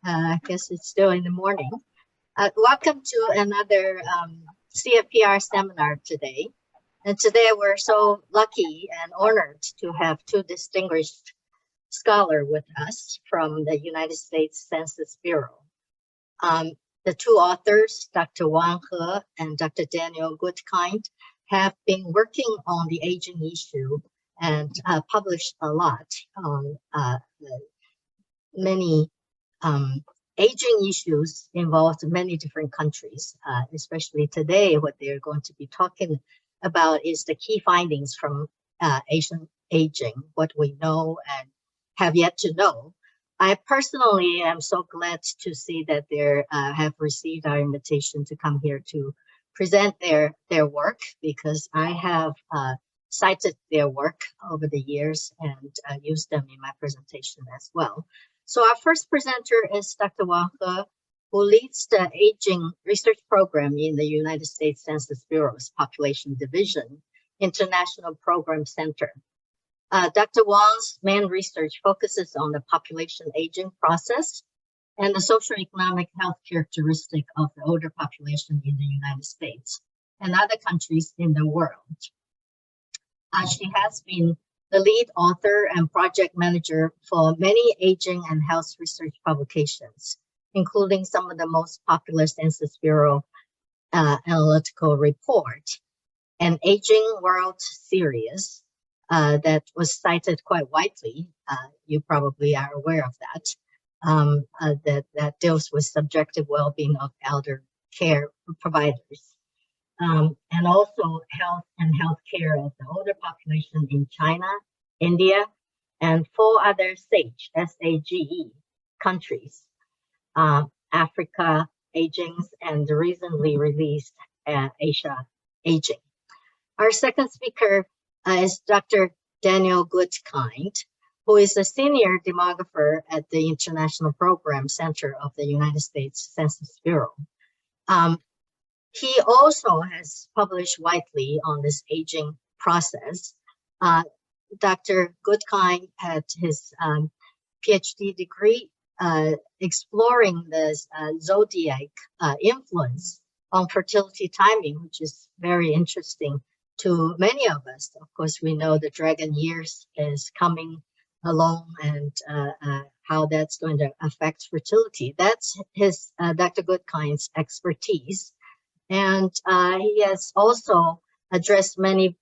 I guess it's still in the morning. Welcome to another CFPR seminar today. And today we're so lucky and honored to have two distinguished scholars with us from the United States Census Bureau. The two authors, Dr. Wang He and Dr. Daniel Goodkind, have been working on the aging issue and published a lot on many aging issues involved many different countries, especially today. What they're going to be talking about is the key findings from Asian aging, what we know and have yet to know. I personally am so glad to see that they have received our invitation to come here to present their work, because I have cited their work over the years and used them in my presentation as well. So our first presenter is Dr. Wang He, who leads the Aging Research Program in the United States Census Bureau's Population Division International Program Center. Dr. Wang's main research focuses on the population aging process and the socioeconomic health characteristic of the older population in the United States and other countries in the world. She has been the lead author and project manager for many aging and health research publications, including some of the most popular Census Bureau analytical report, an Aging World series that was cited quite widely. You probably are aware of that, that deals with subjective well-being of elder care providers. And also health and healthcare of the older population in China, India, and 4 other SAGE, S-A-G-E countries, Africa Aging, and the recently released Asia Aging. Our second speaker is Dr. Daniel Goodkind, who is a senior demographer at the International Program Center of the United States Census Bureau. He also has published widely on this aging process. Dr. Goodkind had his PhD degree exploring the zodiac influence on fertility timing, which is very interesting to many of us. Of course, we know the dragon years is coming along and how that's going to affect fertility. That's his Dr. Goodkind's expertise. And he has also addressed many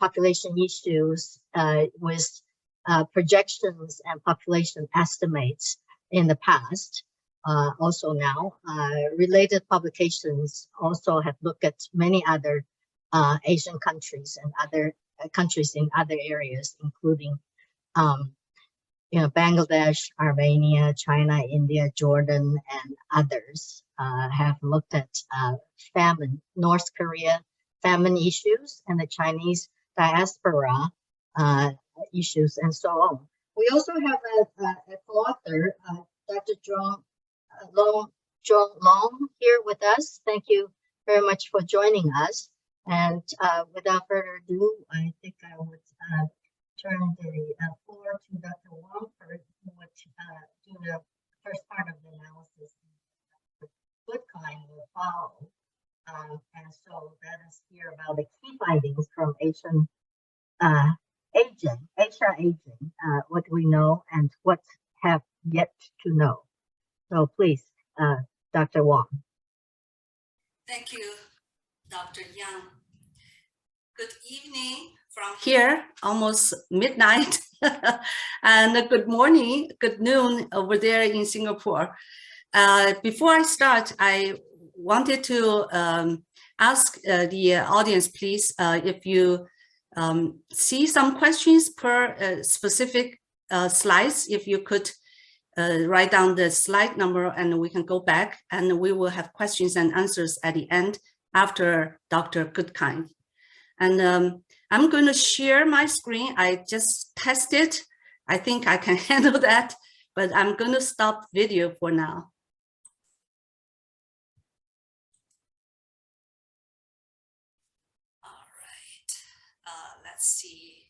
population issues with projections and population estimates in the past. Also now, related publications also have looked at many other Asian countries and other countries in other areas, including Bangladesh, Armenia, China, India, Jordan, and others have looked at famine, North Korea famine issues, and the Chinese diaspora issues, and so on. We also have a co-author, Dr. John Long, here with us. Thank you very much for joining us. And without further ado, I think I would turn the floor to Dr. Wang, who would do the first part of the analysis. Goodkind will follow. And so let us hear about the key findings from Asia aging, what we know and what have yet to know. So please, Dr. Wang. Thank you, Dr. Yang. Good evening from here, almost midnight, and good morning, good noon over there in Singapore. Before I start, I wanted to ask the audience, please, if you see some questions per specific slides, if you could write down the slide number and we can go back and we will have questions and answers at the end after Dr. Goodkind. And I'm going to share my screen. I just tested. I think I can handle that, but I'm going to stop video for now. All right, let's see.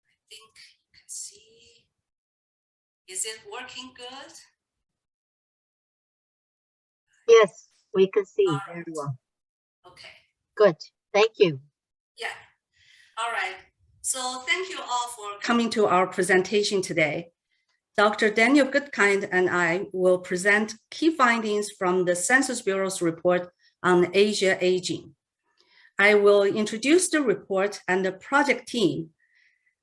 I think you can see. Is it working good? Yes, we can see All very right. well. Okay. Good. Thank you. Yeah. All right. So thank you all for coming to our presentation today. Dr. Daniel Goodkind and I will present key findings from the Census Bureau's report on Asia aging. I will introduce the report and the project team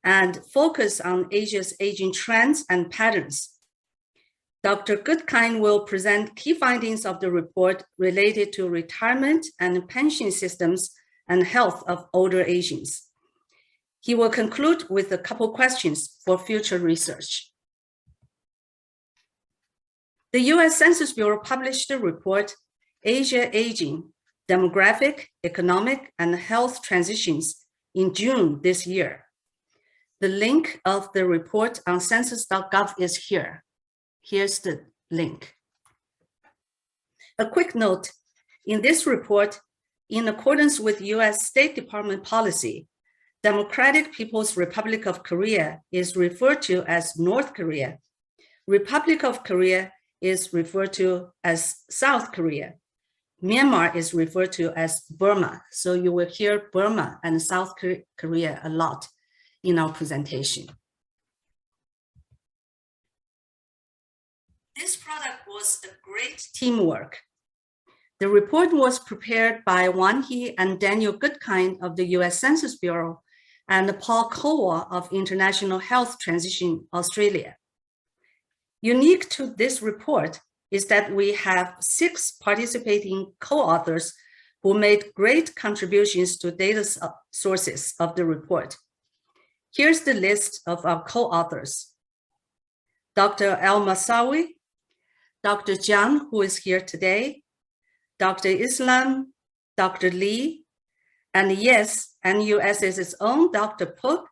and focus on Asia's aging trends and patterns. Dr. Goodkind will present key findings of the report related to retirement and pension systems and health of older Asians. He will conclude with a couple questions for future research. The US Census Bureau published the report, Asia Aging, Demographic, Economic, and Health Transitions in June this year. The link of the report on census.gov is here. Here's the link. A quick note, in this report, in accordance with US State Department policy, Democratic People's Republic of Korea is referred to as North Korea. Republic of Korea is referred to as South Korea. Myanmar is referred to as Burma. So you will hear Burma and South Korea a lot in our presentation. This product was a great teamwork. The report was prepared by Wan He and Daniel Goodkind of the US Census Bureau and Paul Kowa of International Health Transition Australia. Unique to this report is that we have 6 participating co-authors who made great contributions to data sources of the report. Here's the list of our co-authors. Dr. El-Massawi, Dr. Jiang, who is here today, Dr. Islam, Dr. Lee, and yes, NUSS's own Dr. Puk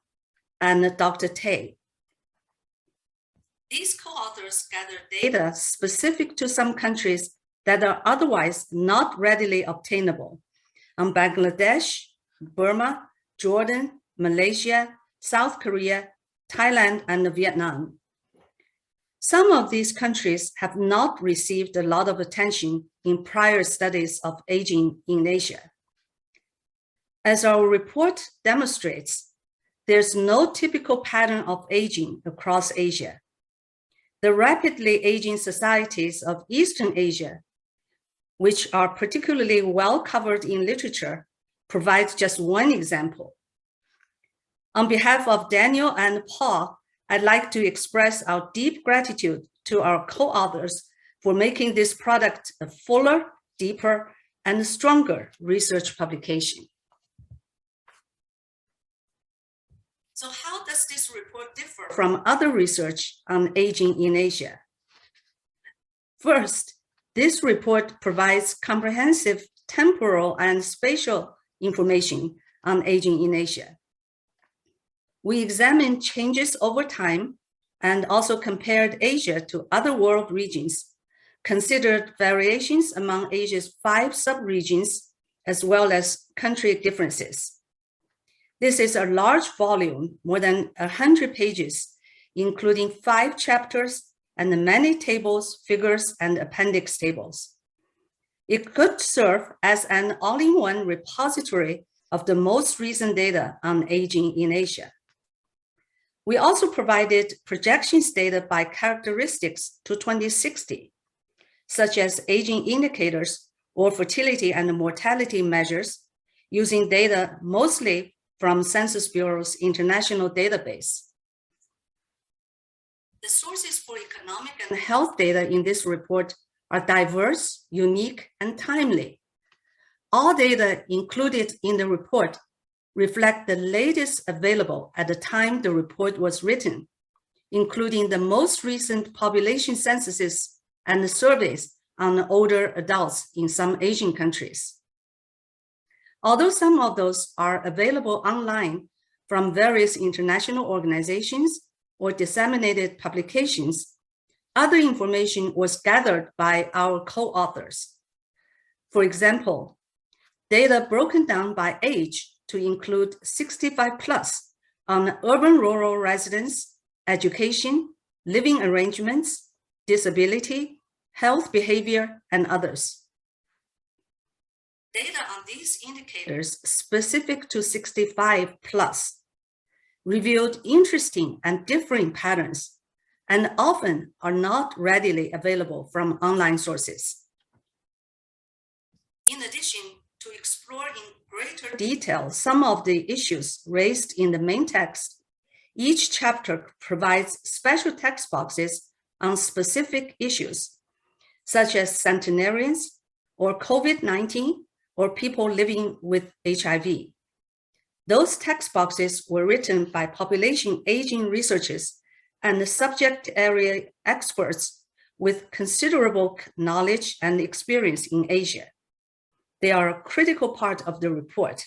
and Dr. Tay. These co-authors gathered data specific to some countries that are otherwise not readily obtainable on Bangladesh, Burma, Jordan, Malaysia, South Korea, Thailand, and Vietnam. Some of these countries have not received a lot of attention in prior studies of aging in Asia. As our report demonstrates, there's no typical pattern of aging across Asia. The rapidly aging societies of Eastern Asia, which are particularly well covered in literature, provide just one example. On behalf of Daniel and Paul, I'd like to express our deep gratitude to our co-authors for making this product a fuller, deeper, and stronger research publication. So how does this report differ from other research on aging in Asia? First, this report provides comprehensive temporal and spatial information on aging in Asia. We examined changes over time and also compared Asia to other world regions, considered variations among Asia's 5 subregions, as well as country differences. This is a large volume, more than 100 pages, including 5 chapters and many tables, figures, and appendix tables. It could serve as an all-in-one repository of the most recent data on aging in Asia. We also provided projections data by characteristics to 2060, such as aging indicators or fertility and mortality measures, using data mostly from Census Bureau's international database. The sources for economic and health data in this report are diverse, unique, and timely. All data included in the report reflect the latest available at the time the report was written, including the most recent population censuses and the surveys on older adults in some Asian countries. Although some of those are available online from various international organizations or disseminated publications, other information was gathered by our co-authors. For example, data broken down by age to include 65 plus on urban-rural residents, education, living arrangements, disability, health behavior, and others. Data on these indicators specific to 65 plus revealed interesting and differing patterns and often are not readily available from online sources. In addition to explore in greater detail some of the issues raised in the main text, each chapter provides special text boxes on specific issues, such as centenarians or COVID-19 or people living with HIV. Those text boxes were written by population aging researchers and the subject area experts with considerable knowledge and experience in Asia. They are a critical part of the report.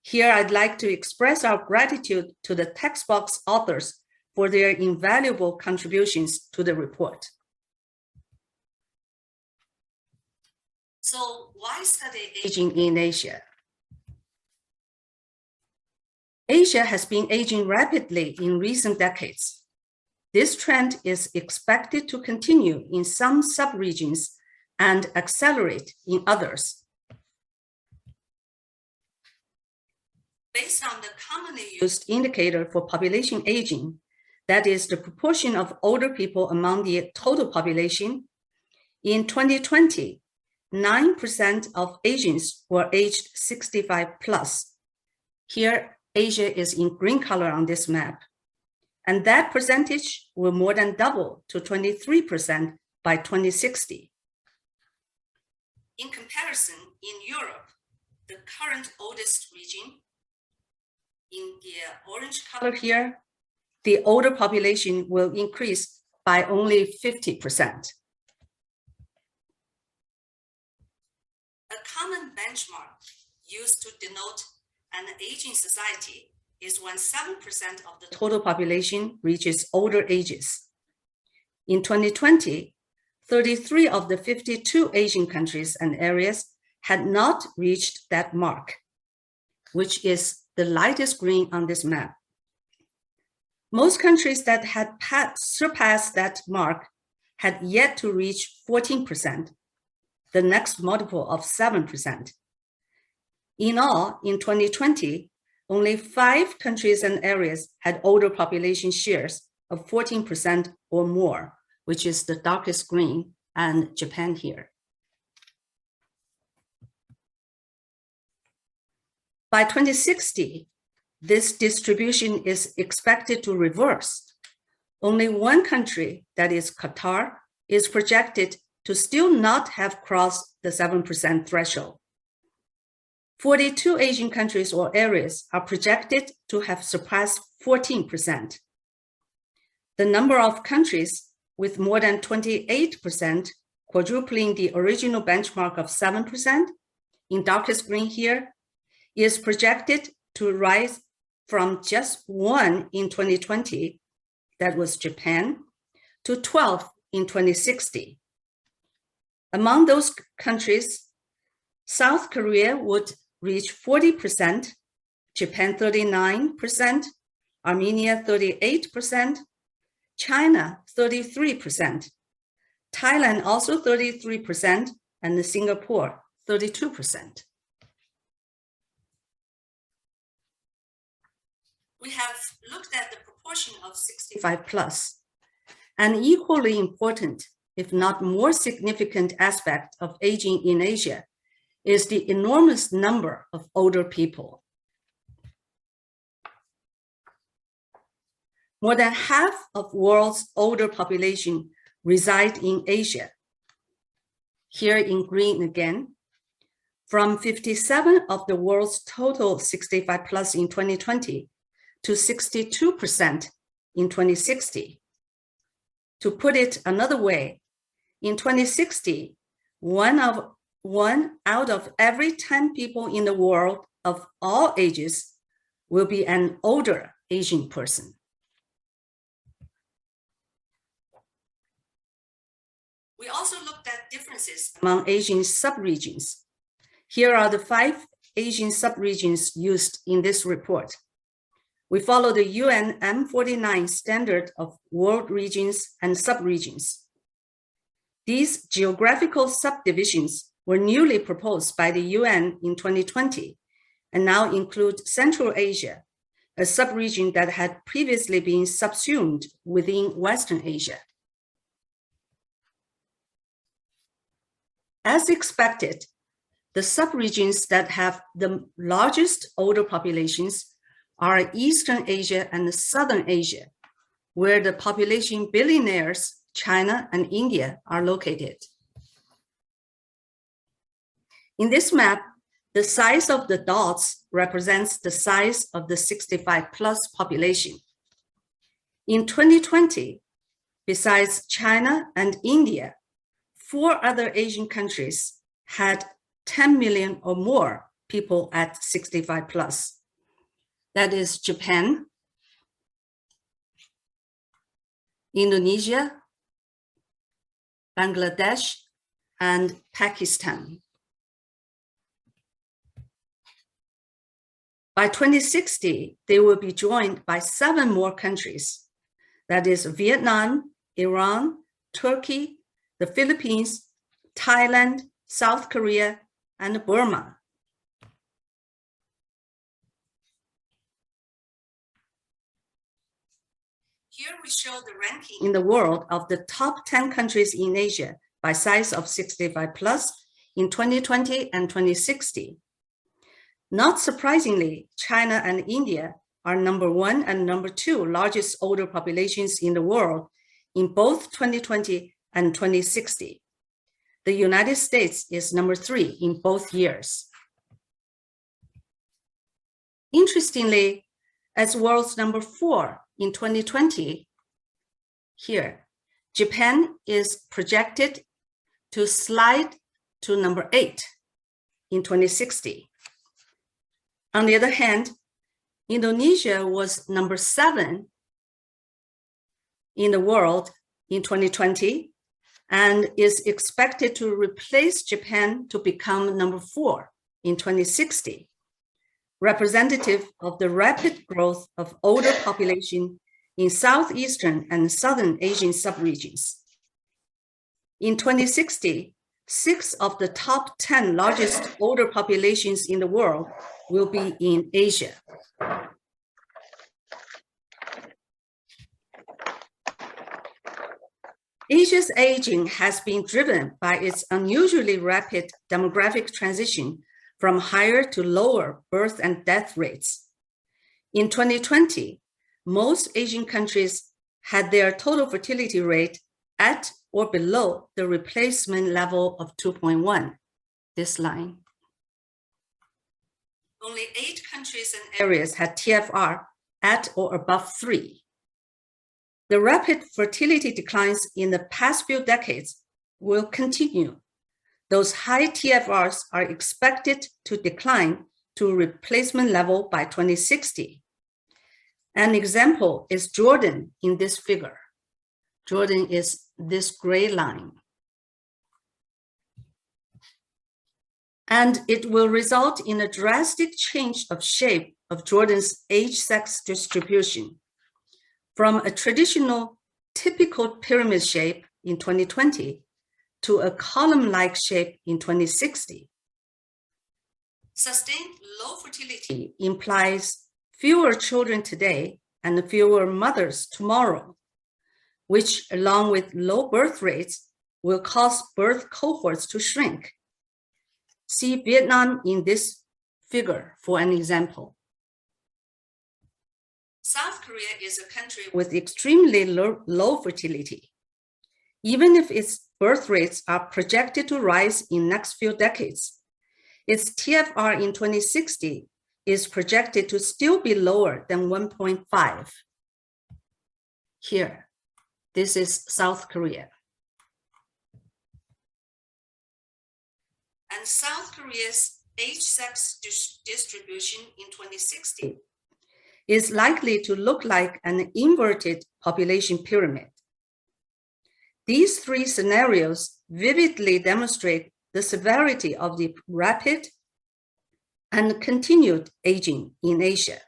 Here, I'd like to express our gratitude to the text box authors for their invaluable contributions to the report. So why study aging in Asia? Asia has been aging rapidly in recent decades. This trend is expected to continue in some subregions and accelerate in others. Based on the commonly used indicator for population aging, that is the proportion of older people among the total population, in 2020, 9% of Asians were aged 65 plus. Here, Asia is in green color on this map. And that percentage will more than double to 23% by 2060. In comparison, in Europe, the current oldest region, in the orange color here, the older population will increase by only 50%. A common benchmark used to denote an aging society is when 7% of the total population reaches older ages. In 2020, 33 of the 52 Asian countries and areas had not reached that mark, which is the lightest green on this map. Most countries that had surpassed that mark had yet to reach 14%, the next multiple of 7%. In all, in 2020, only 5 countries and areas had older population shares of 14% or more, which is the darkest green, and Japan here. By 2060, this distribution is expected to reverse. Only one country, that is Qatar, is projected to still not have crossed the 7% threshold. 42 Asian countries or areas are projected to have surpassed 14%. The number of countries with more than 28%, quadrupling the original benchmark of 7%, in darkest green here, is projected to rise from just 1 in 2020, that was Japan, to 12 in 2060. Among those countries, South Korea would reach 40%, Japan 39%, Armenia 38%, China 33%, Thailand also 33%, and Singapore 32%. We have looked at the proportion of 65 plus. An equally important, if not more significant aspect of aging in Asia is the enormous number of older people. More than half of the world's older population reside in Asia. Here in green again, from 57 of the world's total 65 plus in 2020 to 62% in 2060. To put it another way, in 2060, one out of every 10 people in the world of all ages will be an older Asian person. We also looked at differences among Asian subregions. Here are the 5 Asian subregions used in this report. We follow the UN M49 standard of world regions and subregions. These geographical subdivisions were newly proposed by the UN in 2020 and now include Central Asia, a subregion that had previously been subsumed within Western Asia. As expected, the subregions that have the largest older populations are Eastern Asia and Southern Asia, where the population billionaires, China and India, are located. In this map, the size of the dots represents the size of the 65+ population. In 2020, besides China and India, 4 other Asian countries had 10 million or more people at 65+. That is Japan, Indonesia, Bangladesh, and Pakistan. By 2060, they will be joined by 7 more countries. That is Vietnam, Iran, Turkey, the Philippines, Thailand, South Korea, and Burma. Here we show the ranking in the world of the top 10 countries in Asia by size of 65+ in 2020 and 2060. Not surprisingly, China and India are number 1 and number 2 largest older populations in the world in both 2020 and 2060. The United States is number 3 in both years. Interestingly, as world's number 4 in 2020, here, Japan is projected to slide to number 8 in 2060. On the other hand, Indonesia was number 7 in the world in 2020 and is expected to replace Japan to become number 4 in 2060, representative of the rapid growth of older population in Southeastern and Southern Asian subregions. In 2060, 6 of the top 10 largest older populations in the world will be in Asia. Asia's aging has been driven by its unusually rapid demographic transition from higher to lower birth and death rates. In 2020, most Asian countries had their total fertility rate at or below the replacement level of 2.1, this line. Only 8 countries and areas had TFR at or above 3. The rapid fertility declines in the past few decades will continue. Those high TFRs are expected to decline to replacement level by 2060. An example is Jordan in this figure. Jordan is this gray line. And it will result in a drastic change of shape of Jordan's age-sex distribution from a traditional typical pyramid shape in 2020 to a column-like shape in 2060. Sustained low fertility implies fewer children today and fewer mothers tomorrow, which along with low birth rates will cause birth cohorts to shrink. See Vietnam in this figure for an example. South Korea is a country with extremely low fertility. Even if its birth rates are projected to rise in next few decades, its TFR in 2060 is projected to still be lower than 1.5. Here, this is South Korea. And South Korea's age-sex distribution in 2060 is likely to look like an inverted population pyramid. These 3 scenarios vividly demonstrate the severity of the rapid and continued aging in Asia.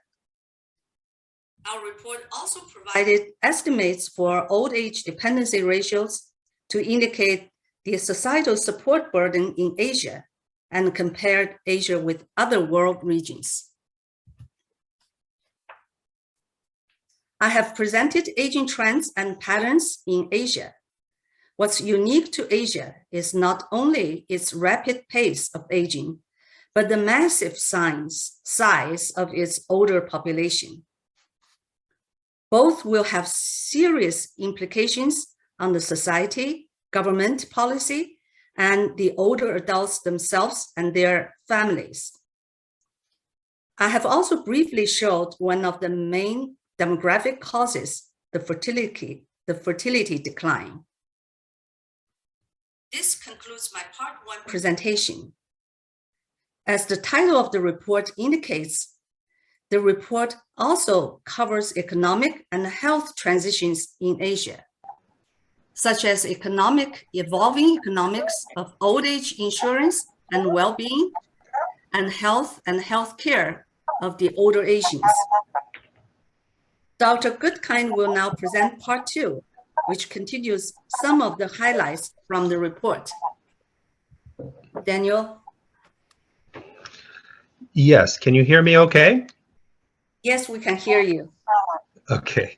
Our report also provided estimates for old age dependency ratios to indicate the societal support burden in Asia and compared Asia with other world regions. I have presented aging trends and patterns in Asia. What's unique to Asia is not only its rapid pace of aging, but the massive size of its older population. Both will have serious implications on the society, government policy, and the older adults themselves and their families. I have also briefly showed one of the main demographic causes, the fertility decline. This concludes my part 1 presentation. As the title of the report indicates, the report also covers economic and health transitions in Asia, such as evolving economics of old age insurance and well-being, and health care of the older Asians. Dr. Goodkind will now present part 2, which continues some of the highlights from the report. Daniel? Yes, can you hear me okay? Yes, we can hear you. Okay,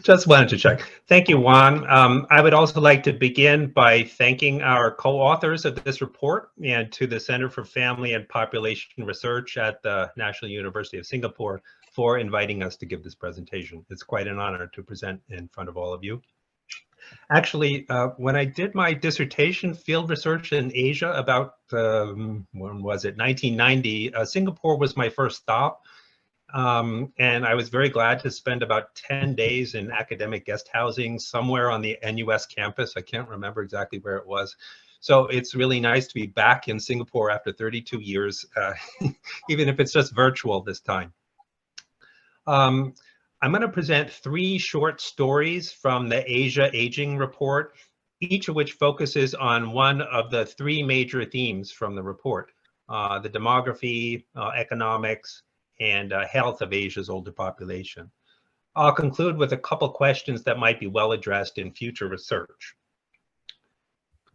just wanted to check. Thank you, Juan. I would also like to begin by thanking our co-authors of this report and to the Center for Family and Population Research at the National University of Singapore for inviting us to give this presentation. It's quite an honor to present in front of all of you. Actually, when I did my dissertation field research in Asia about, when was it, 1990, Singapore was my first stop. And I was very glad to spend about 10 days in academic guest housing somewhere on the NUS campus. I can't remember exactly where it was. So it's really nice to be back in Singapore after 32 years, even if it's just virtual this time. I'm going to present 3 short stories from the Asia Aging Report, each of which focuses on one of the 3 major themes from the report, the demography, economics, and health of Asia's older population. I'll conclude with a couple questions that might be well addressed in future research.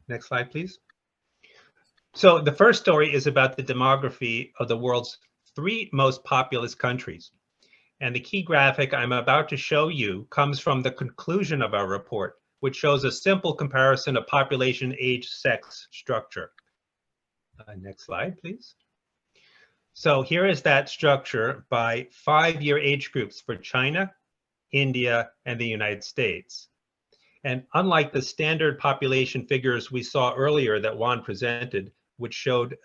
Next slide, please. So the first story is about the demography of the world's 3 most populous countries. And the key graphic I'm about to show you comes from the conclusion of our report, which shows a simple comparison of population, age, sex, structure. Next slide, please. So here is that structure by 5-year age groups for China, India, and the United States. And unlike the standard population figures we saw earlier that Juan presented, which showed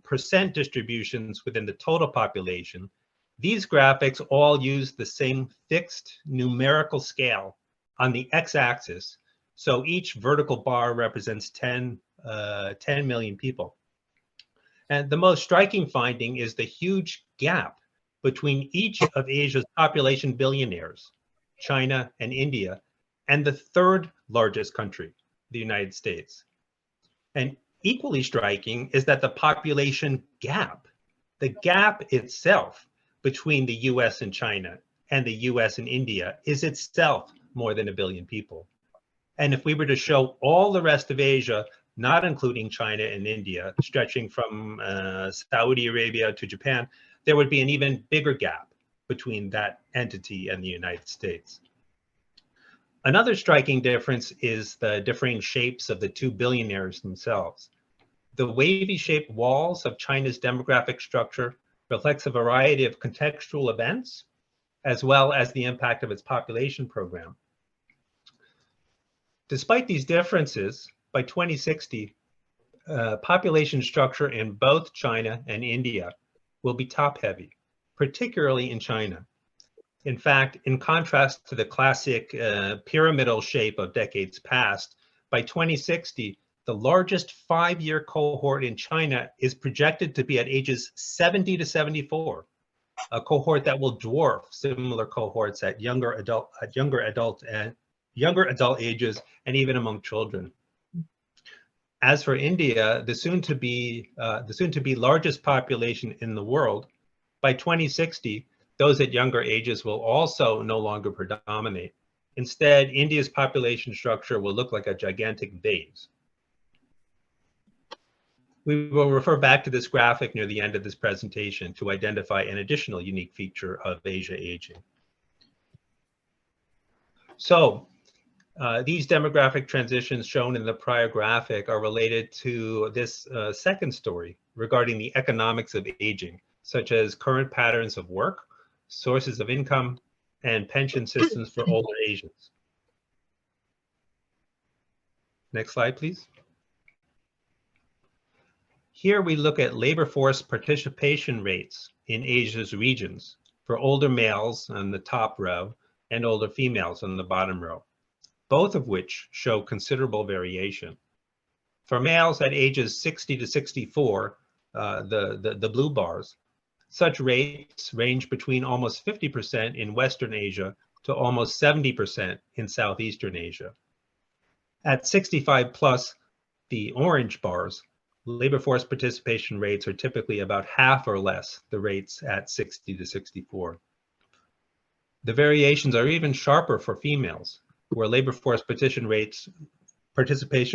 percent distributions within the total population, these graphics all use the same fixed numerical scale on the x-axis. So each vertical bar represents 10 million people. And the most striking finding is the huge gap between each of Asia's population billionaires, China and India, and the 3rd largest country, the United States. And equally striking is that the population gap, the gap itself between the US and China and the US and India is itself more than 1 billion people. And if we were to show all the rest of Asia, not including China and India, stretching from Saudi Arabia to Japan, there would be an even bigger gap between that entity and the United States. Another striking difference is the differing shapes of the 2 billionaires themselves. The wavy-shaped walls of China's demographic structure reflects a variety of contextual events, as well as the impact of its population program. Despite these differences, by 2060, population structure in both China and India will be top-heavy, particularly in China. In fact, in contrast to the classic pyramidal shape of decades past, by 2060, the largest 5-year cohort in China is projected to be at ages 70 to 74, a cohort that will dwarf similar cohorts at younger adult ages and even among children. As for India, the soon to be largest population in the world, by 2060, those at younger ages will also no longer predominate. Instead, India's population structure will look like a gigantic vase. We will refer back to this graphic near the end of this presentation to identify an additional unique feature of Asia aging. So these demographic transitions shown in the prior graphic are related to this second story regarding the economics of aging, such as current patterns of work, sources of income, and pension systems for older Asians. Next slide, please. Here we look at labor force participation rates in Asia's regions for older males on the top row and older females on the bottom row, both of which show considerable variation. For males at ages 60 to 64, the blue bars, such rates range between almost 50% in Western Asia to almost 70% in Southeastern Asia. At 65 plus, the orange bars, labor force participation rates are typically about half or less the rates at 60 to 64. The variations are even sharper for females, where labor force participation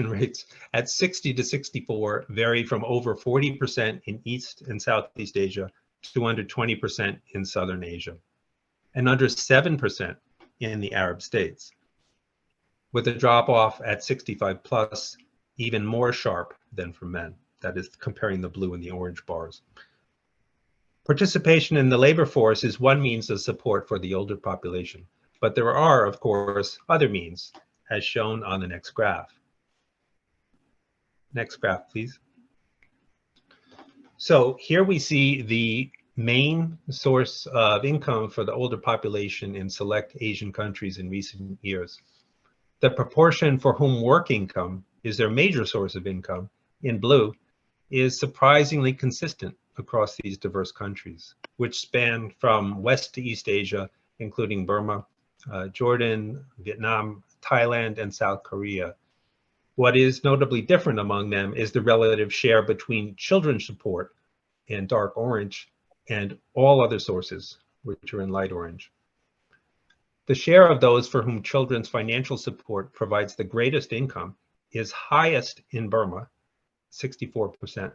rates at 60 to 64 vary from over 40% in East and Southeast Asia to under 20% in Southern Asia, and under 7% in the Arab states, with a drop-off at 65 plus even more sharp than for men. That is comparing the blue and the orange bars. Participation in the labor force is one means of support for the older population, but there are, of course, other means, as shown on the next graph. Next graph, please. So here we see the main source of income for the older population in select Asian countries in recent years. The proportion for whom work income is their major source of income, in blue, is surprisingly consistent across these diverse countries, which span from West to East Asia, including Burma, Jordan, Vietnam, Thailand, and South Korea. What is notably different among them is the relative share between children's support in dark orange and all other sources, which are in light orange. The share of those for whom children's financial support provides the greatest income is highest in Burma, 64%,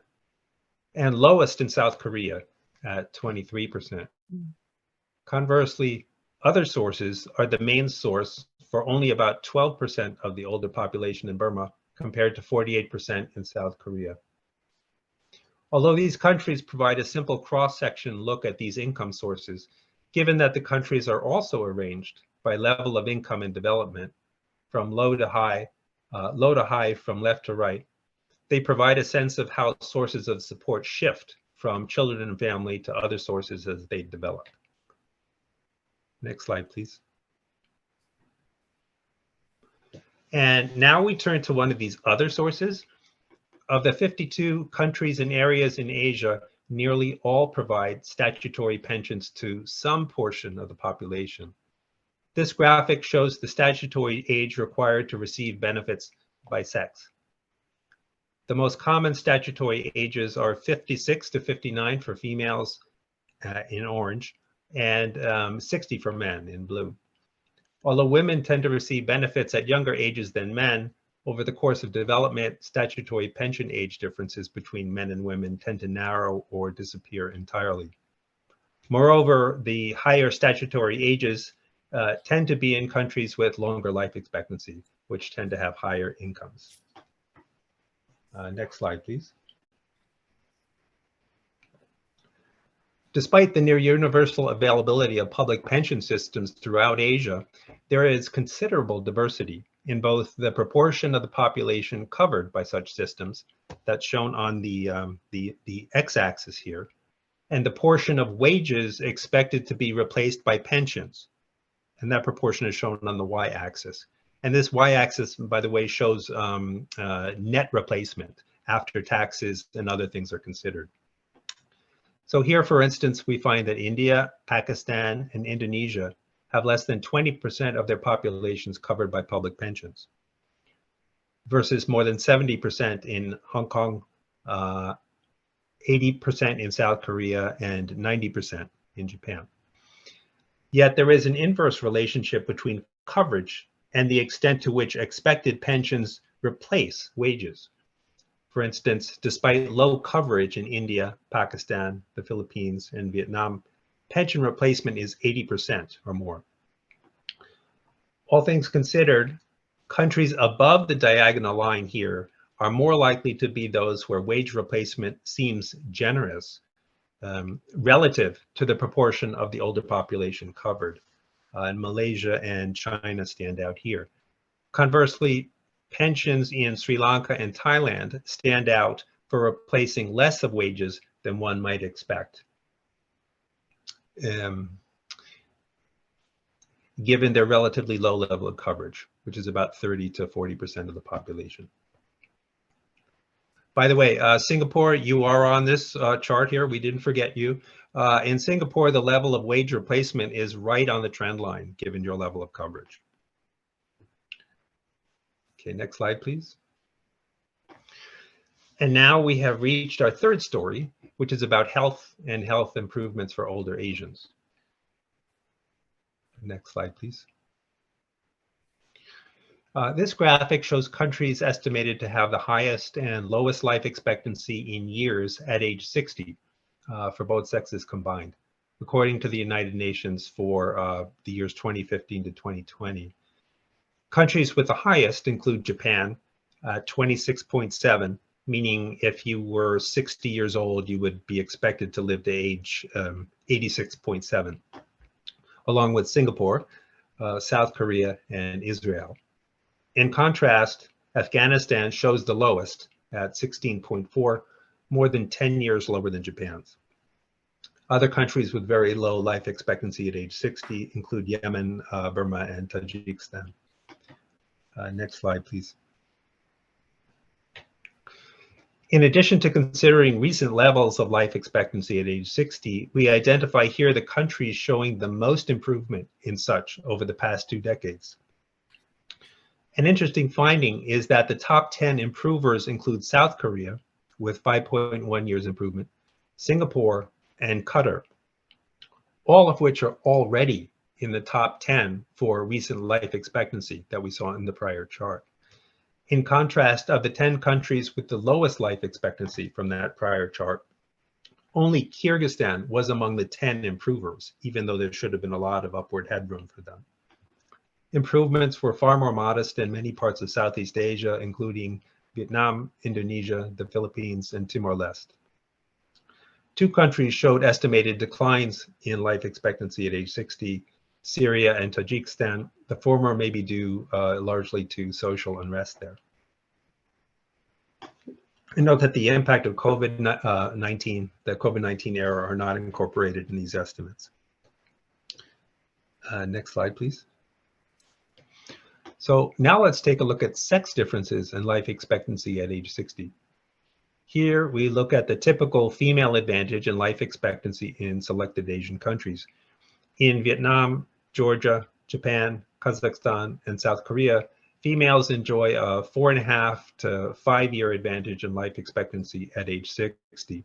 and lowest in South Korea at 23%. Conversely, other sources are the main source for only about 12% of the older population in Burma, compared to 48% in South Korea. Although these countries provide a simple cross-section look at these income sources, given that the countries are also arranged by level of income and development, from low to high from left to right, they provide a sense of how sources of support shift from children and family to other sources as they develop. Next slide, please. And now we turn to one of these other sources. Of the 52 countries and areas in Asia, nearly all provide statutory pensions to some portion of the population. This graphic shows the statutory age required to receive benefits by sex. The most common statutory ages are 56 to 59 for females in orange, and 60 for men in blue. Although women tend to receive benefits at younger ages than men, over the course of development, statutory pension age differences between men and women tend to narrow or disappear entirely. Moreover, the higher statutory ages tend to be in countries with longer life expectancy, which tend to have higher incomes. Next slide, please. Despite the near universal availability of public pension systems throughout Asia, there is considerable diversity in both the proportion of the population covered by such systems, that's shown on the x-axis here, and the portion of wages expected to be replaced by pensions, and that proportion is shown on the y-axis. And this y-axis, by the way, shows net replacement after taxes and other things are considered. So here, for instance, we find that India, Pakistan, and Indonesia have less than 20% of their populations covered by public pensions, versus more than 70% in Hong Kong, 80% in South Korea, and 90% in Japan. Yet there is an inverse relationship between coverage and the extent to which expected pensions replace wages. For instance, despite low coverage in India, Pakistan, the Philippines, and Vietnam, pension replacement is 80% or more. All things considered, countries above the diagonal line here are more likely to be those where wage replacement seems generous relative to the proportion of the older population covered. And Malaysia and China stand out here. Conversely, pensions in Sri Lanka and Thailand stand out for replacing less of wages than one might expect, given their relatively low level of coverage, which is about 30 to 40% of the population. By the way, Singapore, you are on this chart here. We didn't forget you. In Singapore, the level of wage replacement is right on the trend line, given your level of coverage. Okay, next slide, please. And now we have reached our third story, which is about health and health improvements for older Asians. Next slide, please. This graphic shows countries estimated to have the highest and lowest life expectancy in years at age 60 for both sexes combined, according to the United Nations for the years 2015 to 2020. Countries with the highest include Japan, 26.7, meaning if you were 60 years old, you would be expected to live to age 86.7, along with Singapore, South Korea, and Israel. In contrast, Afghanistan shows the lowest at 16.4, more than 10 years lower than Japan's. Other countries with very low life expectancy at age 60 include Yemen, Burma, and Tajikistan. Next slide, please. In addition to considering recent levels of life expectancy at age 60, we identify here the countries showing the most improvement in such over the past 2 decades. An interesting finding is that the top 10 improvers include South Korea with 5.1 years improvement, Singapore, and Qatar, all of which are already in the top 10 for recent life expectancy that we saw in the prior chart. In contrast, of the 10 countries with the lowest life expectancy from that prior chart, only Kyrgyzstan was among the 10 improvers, even though there should have been a lot of upward headroom for them. Improvements were far more modest in many parts of Southeast Asia, including Vietnam, Indonesia, the Philippines, and Timor-Leste. 2 countries showed estimated declines in life expectancy at age 60, Syria and Tajikistan. The former may be due largely to social unrest there. And note that the impact of COVID-19, the COVID-19 era, are not incorporated in these estimates. Next slide, please. So now let's take a look at sex differences in life expectancy at age 60. Here we look at the typical female advantage in life expectancy in selected Asian countries. In Vietnam, Georgia, Japan, Kazakhstan, and South Korea, females enjoy a 4.5 to 5 year advantage in life expectancy at age 60.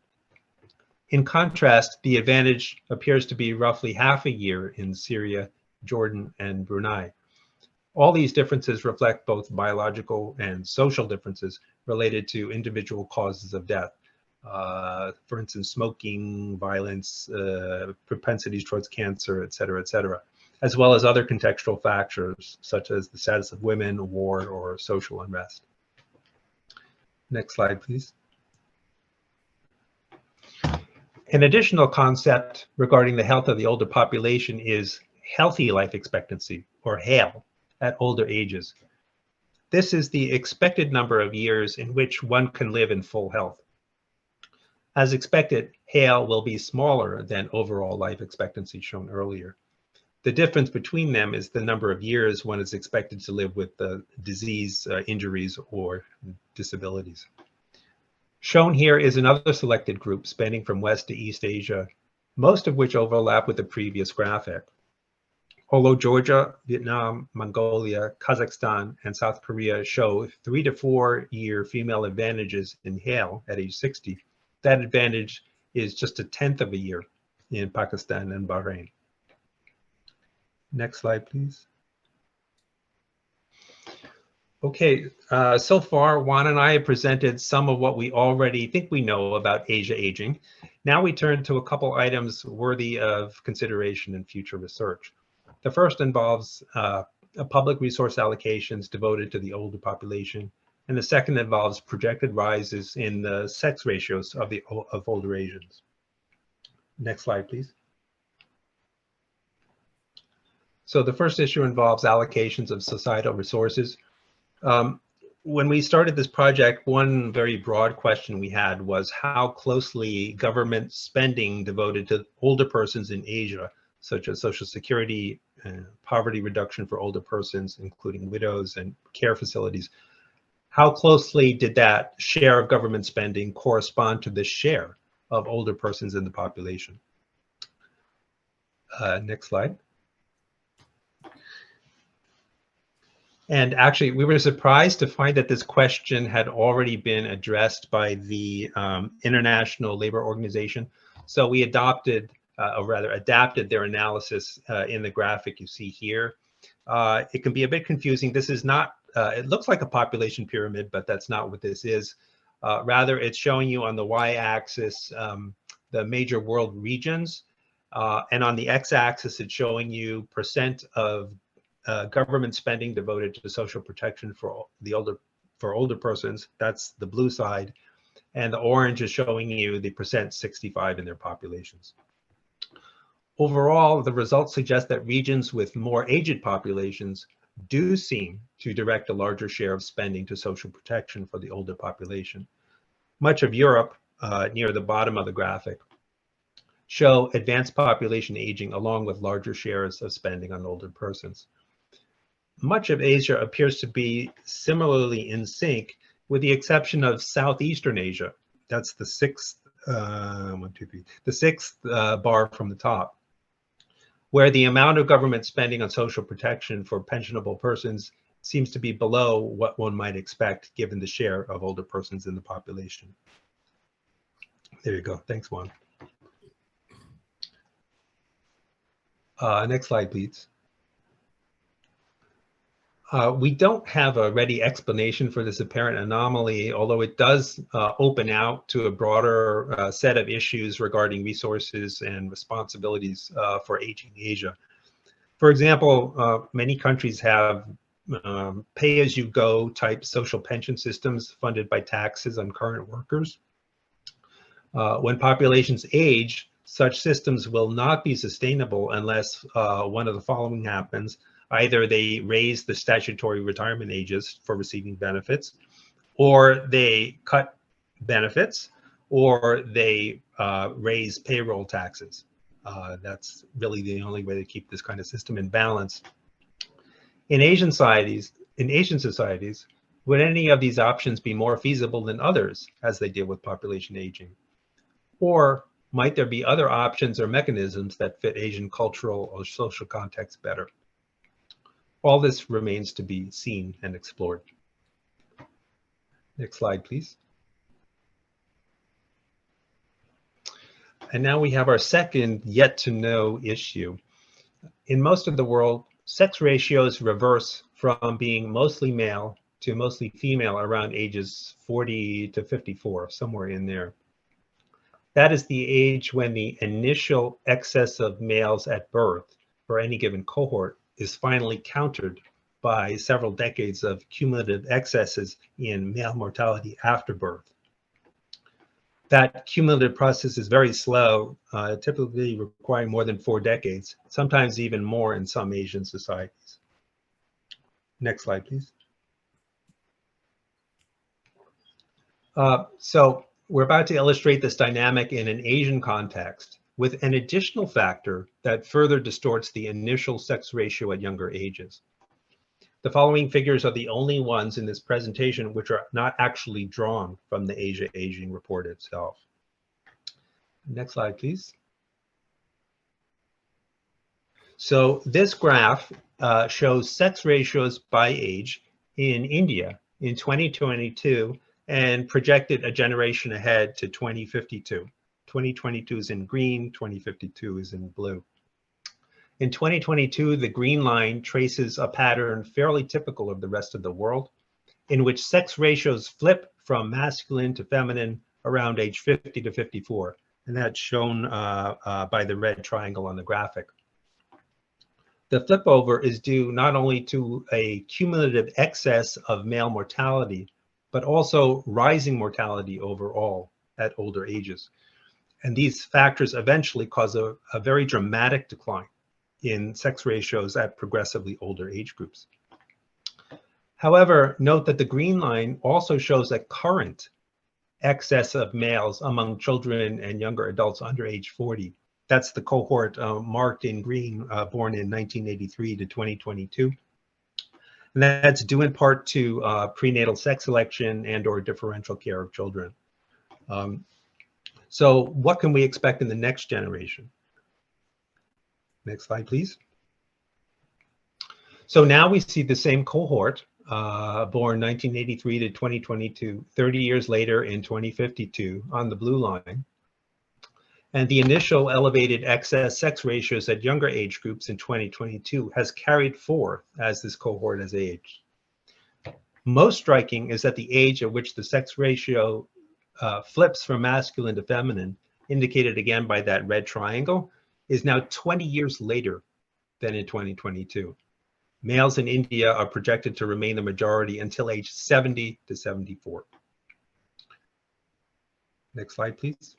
In contrast, the advantage appears to be roughly half a year in Syria, Jordan, and Brunei. All these differences reflect both biological and social differences related to individual causes of death. For instance, smoking, violence, propensities towards cancer, et cetera, as well as other contextual factors such as the status of women, war, or social unrest. Next slide, please. An additional concept regarding the health of the older population is healthy life expectancy, or HALE, at older ages. This is the expected number of years in which one can live in full health. As expected, HALE will be smaller than overall life expectancy shown earlier. The difference between them is the number of years one is expected to live with disease, injuries, or disabilities. Shown here is another selected group spanning from West to East Asia, most of which overlap with the previous graphic. Although Georgia, Vietnam, Mongolia, Kazakhstan, and South Korea show 3 to 4 year female advantages in HALE at age 60, that advantage is just 1/10 of a year in Pakistan and Bahrain. Next slide, please. Okay, so far, Juan and I have presented some of what we already think we know about Asia aging. Now we turn to a couple items worthy of consideration in future research. The first involves public resource allocations devoted to the older population, and the second involves projected rises in the sex ratios of older Asians. Next slide, please. So the first issue involves allocations of societal resources. When we started this project, one very broad question we had was how closely government spending devoted to older persons in Asia, such as Social Security, poverty reduction for older persons, including widows and care facilities, how closely did that share of government spending correspond to the share of older persons in the population? Next slide. And actually, we were surprised to find that this question had already been addressed by the International Labor Organization. So we adapted their analysis in the graphic you see here. It can be a bit confusing. This is not, it looks like a population pyramid, but that's not what this is. Rather, it's showing you on the y-axis the major world regions. And on the x-axis, it's showing you percent of government spending devoted to social protection for older persons. That's the blue side, and the orange is showing you the percent 65 in their populations. Overall, the results suggest that regions with more aged populations do seem to direct a larger share of spending to social protection for the older population. Much of Europe, near the bottom of the graphic, show advanced population aging along with larger shares of spending on older persons. Much of Asia appears to be similarly in sync, with the exception of Southeastern Asia. That's the sixth bar from the top, where the amount of government spending on social protection for pensionable persons seems to be below what one might expect given the share of older persons in the population. There you go. Thanks, Juan. Next slide, please. We don't have a ready explanation for this apparent anomaly, although it does open out to a broader set of issues regarding resources and responsibilities for aging Asia. For example, many countries have pay-as-you-go type social pension systems funded by taxes on current workers. When populations age, such systems will not be sustainable unless one of the following happens. Either they raise the statutory retirement ages for receiving benefits, or they cut benefits, or they raise payroll taxes. That's really the only way to keep this kind of system in balance. In Asian societies, would any of these options be more feasible than others as they deal with population aging? Or might there be other options or mechanisms that fit Asian cultural or social context better? All this remains to be seen and explored. Next slide, please. And now we have our second yet to know issue. In most of the world, sex ratios reverse from being mostly male to mostly female around ages 40 to 54, somewhere in there. That is the age when the initial excess of males at birth for any given cohort is finally countered by several decades of cumulative excesses in male mortality after birth. That cumulative process is very slow, typically requiring more than 4 decades, sometimes even more in some Asian societies. Next slide, please. So we're about to illustrate this dynamic in an Asian context with an additional factor that further distorts the initial sex ratio at younger ages. The following figures are the only ones in this presentation which are not actually drawn from the Asia Aging report itself. Next slide, please. So this graph shows sex ratios by age in India in 2022 and projected a generation ahead to 2052. 2022 is in green, 2052 is in blue. In 2022, the green line traces a pattern fairly typical of the rest of the world, in which sex ratios flip from masculine to feminine around age 50 to 54. And that's shown by the red triangle on the graphic. The flip over is due not only to a cumulative excess of male mortality, but also rising mortality overall at older ages. And these factors eventually cause a very dramatic decline in sex ratios at progressively older age groups. However, note that the green line also shows a current excess of males among children and younger adults under age 40. That's the cohort marked in green, born in 1983 to 2022. And that's due in part to prenatal sex selection and or differential care of children. So what can we expect in the next generation? Next slide, please. So now we see the same cohort, born 1983 to 2022, 30 years later in 2052 on the blue line. And the initial elevated excess sex ratios at younger age groups in 2022 has carried forth as this cohort has aged. Most striking is that the age at which the sex ratio flips from masculine to feminine, indicated again by that red triangle, is now 20 years later than in 2022. Males in India are projected to remain the majority until age 70 to 74. Next slide, please.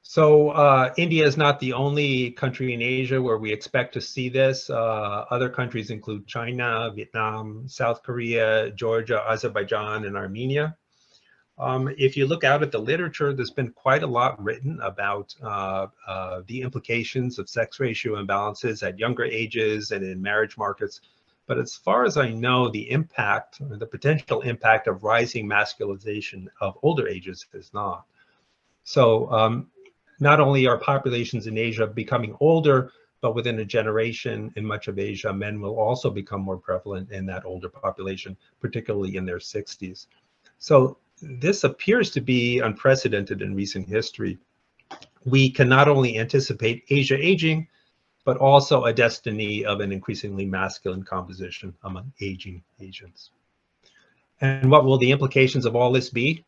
So India is not the only country in Asia where we expect to see this. Other countries include China, Vietnam, South Korea, Georgia, Azerbaijan, and Armenia. If you look out at the literature, there's been quite a lot written about the implications of sex ratio imbalances at younger ages and in marriage markets. But as far as I know, the impact, the potential impact of rising masculinization of older ages is not. So not only are populations in Asia becoming older, but within a generation in much of Asia, men will also become more prevalent in that older population, particularly in their 60s. So this appears to be unprecedented in recent history. We can not only anticipate Asia aging, but also a destiny of an increasingly masculine composition among aging Asians. And what will the implications of all this be?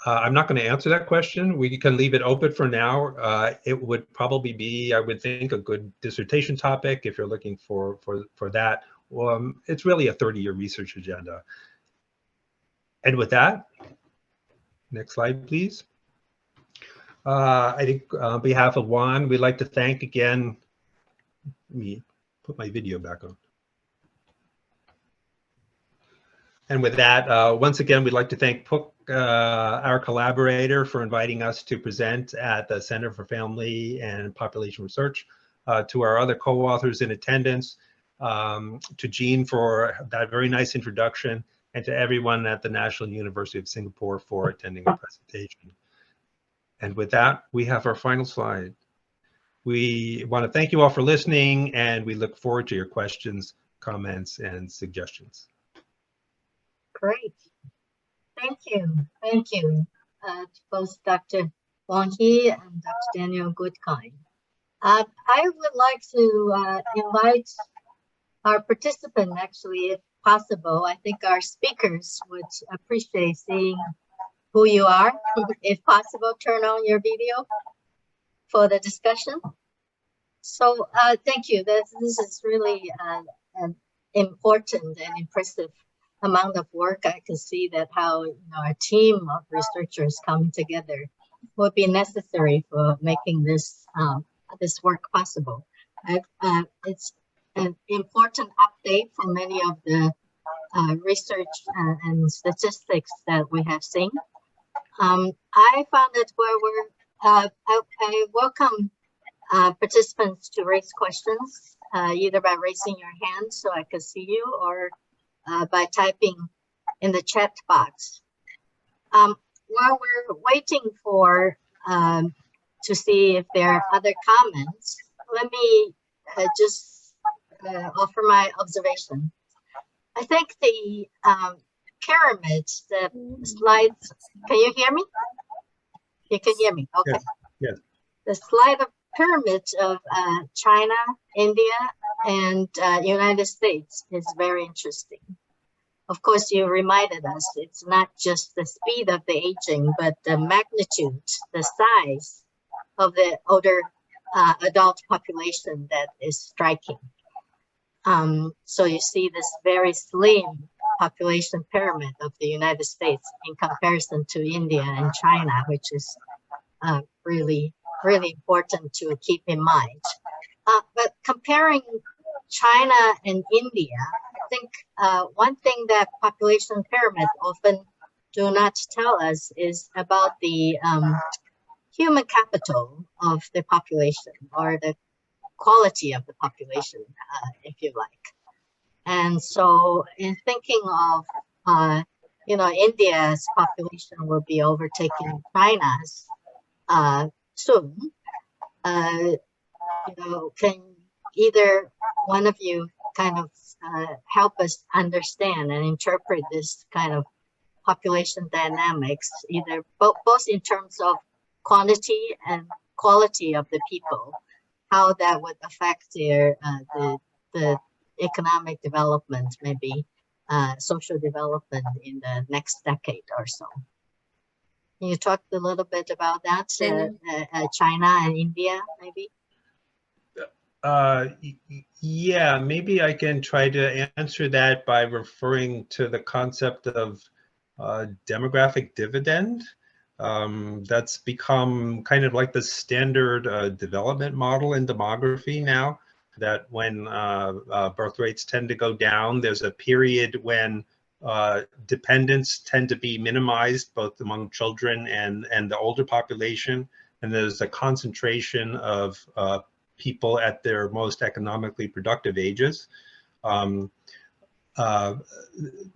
I'm not going to answer that question. We can leave it open for now. It would probably be, I would think, a good dissertation topic if you're looking for that. It's really a 30-year research agenda. And with that, next slide, please. I think on behalf of Juan, we'd like to thank again, let me put my video back on. And with that, once again, we'd like to thank Phuc, our collaborator, for inviting us to present at the Center for Family and Population Research, to our other co-authors in attendance, to Jean for that very nice introduction, and to everyone at the National University of Singapore for attending the presentation. And with that, we have our final slide. We want to thank you all for listening, and we look forward to your questions, comments, and suggestions. Great. Thank you. Thank you to both Dr. Wang He and Dr. Daniel Goodkind. I would like to invite our participant, actually, if possible. I think our speakers would appreciate seeing who you are. If possible, turn on your video for the discussion. So thank you. This is really an important and impressive amount of work. I can see that how a team of researchers coming together will be necessary for making this this work possible. It's an important update for many of the research and statistics that we have seen. I found that I welcome participants to raise questions, either by raising your hand so I can see you, or by typing in the chat box. While we're waiting for to see if there are other comments, let me just offer my observation. I think the pyramid, the slides, can you hear me? You can hear me? Okay. Yes, yes. The slide of pyramids of China, India, and United States is very interesting. Of course, you reminded us it's not just the speed of the aging, but the magnitude, the size of the older adult population that is striking. So you see this very slim population pyramid of the United States in comparison to India and China, which is really important to keep in mind. But comparing China and India, I think one thing that population pyramids often do not tell us is about the human capital of the population, or the quality of the population, if you like. And so in thinking of, India's population will be overtaking China's soon, can either one of you kind of help us understand and interpret this kind of population dynamics, either both in terms of quantity and quality of the people, how that would affect their the economic development, maybe social development in the next decade or so. Can you talk a little bit about that, China and India, maybe? Yeah, maybe I can try to answer that by referring to the concept of demographic dividend. That's become kind of like the standard development model in demography now, that when birth rates tend to go down, there's a period when dependents tend to be minimized both among children and the older population, and there's a concentration of people at their most economically productive ages. There are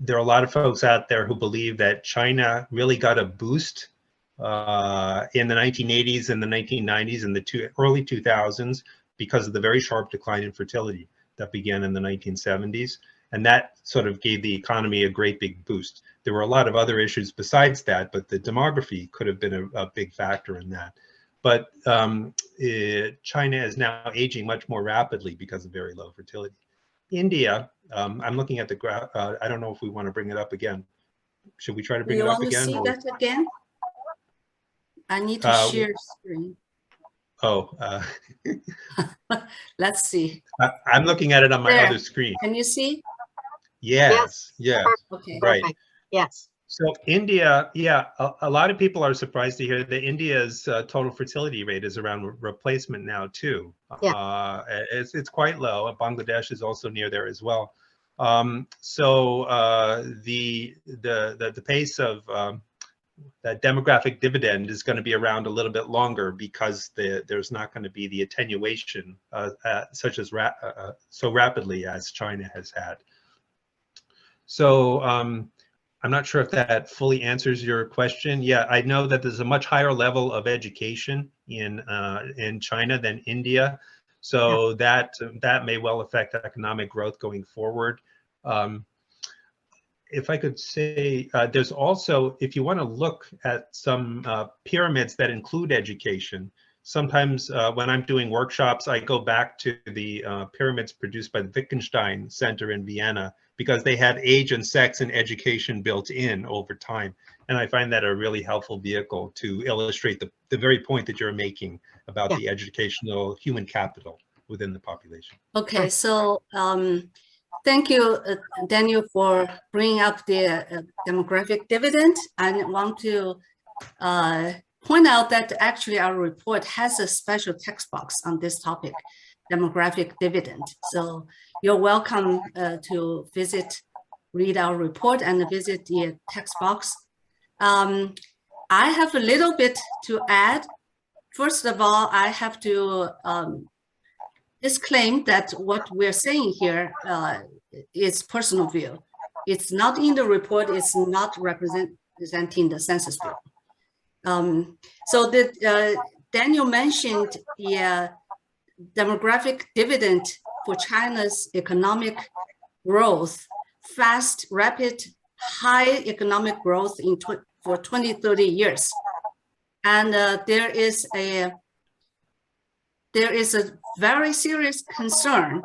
a lot of folks out there who believe that China really got a boost in the 1980s and the 1990s and the early 2000s because of the very sharp decline in fertility that began in the 1970s. And that sort of gave the economy a great big boost. There were a lot of other issues besides that, but the demography could have been a big factor in that. But China is now aging much more rapidly because of very low fertility. India, I'm looking at the graph. I don't know if we want to bring it up again. Should we try to bring it up again? You want to see that again? I need to share screen. Let's see. I'm looking at it on my other screen. Can you see? Yes, yes. Okay. Right. Perfect. Yes. So India, yeah, a lot of people are surprised to hear that India's total fertility rate is around replacement now too. Yeah. It's quite low. Bangladesh is also near there as well. So the pace of that demographic dividend is going to be around a little bit longer because there's not going to be the attenuation such as so rapidly as China has had. So I'm not sure if that fully answers your question. Yeah, I know that there's a much higher level of education in China than India, so that may well affect economic growth going forward. If I could say, there's also, if you want to look at some pyramids that include education, sometimes when I'm doing workshops, I go back to the pyramids produced by the Wittgenstein Center in Vienna, because they had age and sex and education built in over time. And I find that a really helpful vehicle to illustrate the very point that you're making about the educational human capital within the population. Okay, so thank you, Daniel, for bringing up the demographic dividend. I want to point out that actually our report has a special text box on this topic, demographic dividend. So you're welcome to read our report and visit the text box. I have a little bit to add. First of all, I have to disclaim that what we're saying here is personal view. It's not in the report. It's not representing the Census Bureau. So Daniel mentioned the demographic dividend for China's economic growth, fast, rapid, high economic growth for 20, 30 years. And there is a very serious concern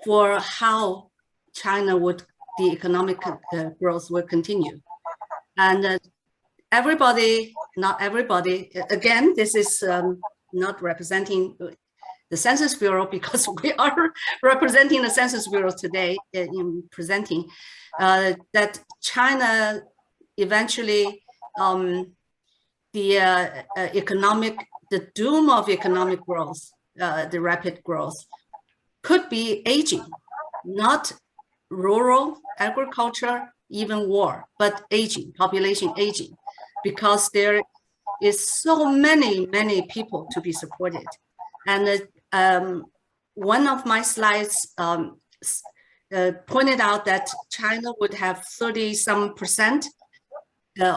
for how China would, the economic growth will continue. And everybody, not everybody, again, this is not representing the Census Bureau, because we are representing the Census Bureau today in presenting that China eventually, the doom of economic growth, the rapid growth, could be aging, not rural agriculture, even war, but aging, population aging, because there is so many people to be supported. And one of my slides pointed out that China would have 30-some%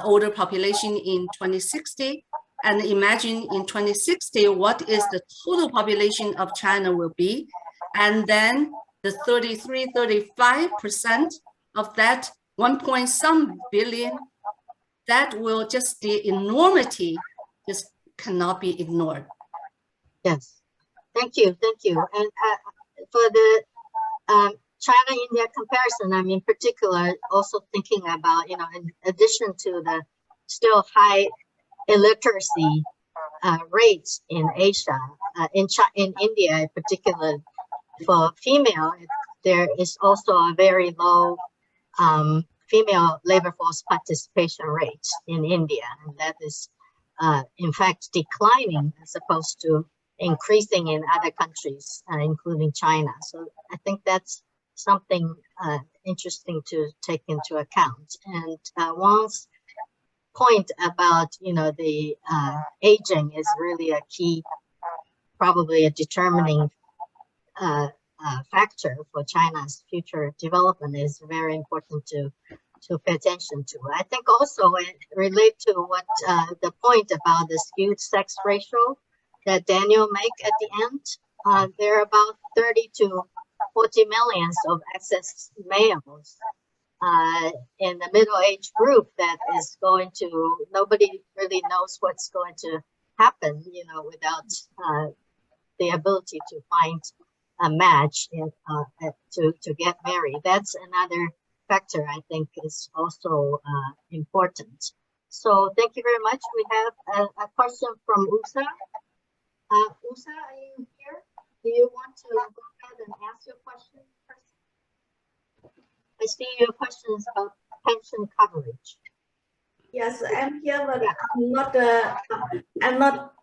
older population in 2060. And imagine in 2060, what is the total population of China will be. And then the 35% of that 1-point-some billion, that will just, the enormity just cannot be ignored. Yes, thank you. And for the China-India comparison, I'm in particular also thinking about, in addition to the still high illiteracy rates in Asia, in India in particular, for female, there is also a very low female labor force participation rate in India, and that is in fact declining as opposed to increasing in other countries, including China. So I think that's something interesting to take into account. And Wang's point about the aging is really a key, probably a determining factor for China's future development, is very important to pay attention to. I think also it relate to what the point about the skewed sex ratio that Daniel make at the end. There are about 30 to 40 millions of excess males in the middle age group that is going to, nobody really knows what's going to happen, without the ability to find a match to get married. That's another factor I think is also important. So thank you very much. We have a question from Usa. Usa, are you here? Do you want to go ahead and ask your question first? I see your questions about pension coverage. Yes, I'm here, but I'm not.